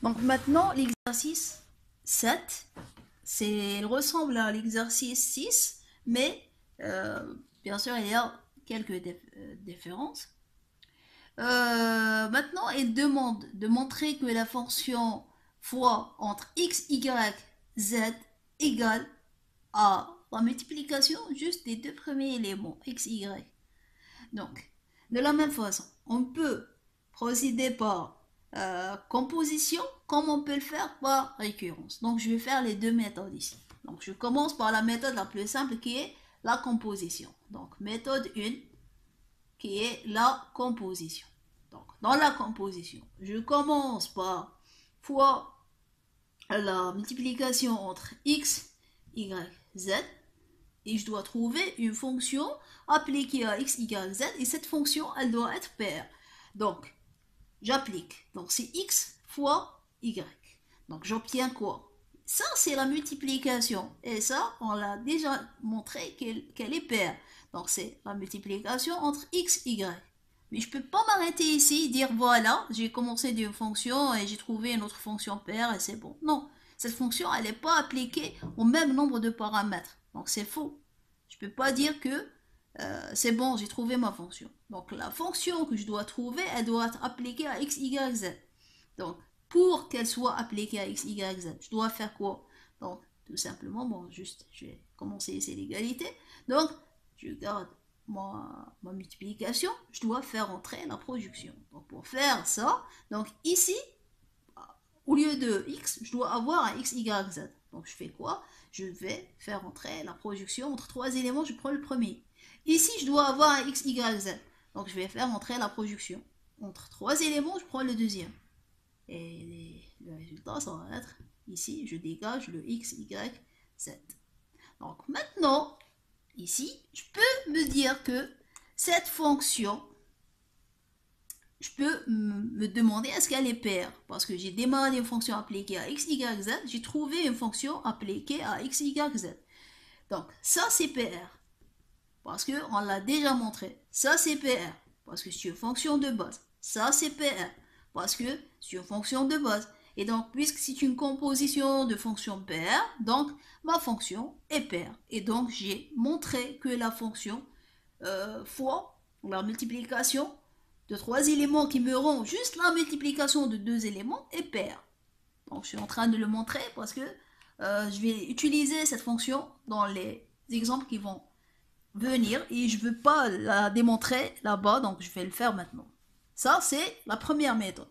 Donc maintenant, l'exercice 7, il ressemble à l'exercice 6, mais bien sûr, il y a quelques différences. Maintenant, il demande de montrer que la fonction fois entre x, y, z égale à la multiplication juste des deux premiers éléments, x, y. Donc, de la même façon, on peut procéder par composition comme on peut le faire par récurrence. Donc, je vais faire les deux méthodes ici. Donc, je commence par la méthode la plus simple qui est la composition. Donc, méthode 1 qui est la composition. Donc, dans la composition, je commence par fois la multiplication entre x, y, z, et je dois trouver une fonction appliquée à x, y, z, et cette fonction, elle doit être paire. Donc, j'applique. Donc, c'est x fois y. Donc, j'obtiens quoi? Ça, c'est la multiplication. Et ça, on l'a déjà montré qu'elle est paire. Donc, c'est la multiplication entre x, y. Mais je ne peux pas m'arrêter ici et dire, voilà, j'ai commencé d'une fonction et j'ai trouvé une autre fonction paire et c'est bon. Non, cette fonction, elle n'est pas appliquée au même nombre de paramètres. Donc, c'est faux. Je ne peux pas dire que c'est bon, j'ai trouvé ma fonction. Donc, la fonction que je dois trouver, elle doit être appliquée à x, y, z. Donc, pour qu'elle soit appliquée à x, y, z, je dois faire quoi? Donc, tout simplement, bon, juste, je vais commencer ici l'égalité. Donc, je garde ma multiplication, je dois faire entrer la production. Donc, pour faire ça, donc ici, au lieu de x, je dois avoir un x, y, z. Donc, je fais quoi? Je vais faire entrer la production entre trois éléments, je prends le premier. Ici, je dois avoir un x, y, z. Donc, je vais faire entrer la production. Entre trois éléments, je prends le deuxième. Et le résultat, ça va être ici, je dégage le x, y, z. Donc maintenant, ici, je peux me dire que cette fonction, je peux me demander est-ce qu'elle est paire. Parce que j'ai démarré une fonction appliquée à x, y, z, j'ai trouvé une fonction appliquée à x, y, z. Donc ça, c'est paire. Parce qu'on l'a déjà montré. Ça, c'est paire. Parce que c'est une fonction de base. Ça, c'est paire. Parce que c'est une fonction de base. Et donc, puisque c'est une composition de fonctions paires, donc ma fonction est paire. Et donc, j'ai montré que la fonction fois la multiplication de trois éléments qui me rend juste la multiplication de deux éléments est paire. Donc, je suis en train de le montrer parce que je vais utiliser cette fonction dans les exemples qui vont venir et je ne veux pas la démontrer là-bas, donc je vais le faire maintenant. Ça, c'est la première méthode.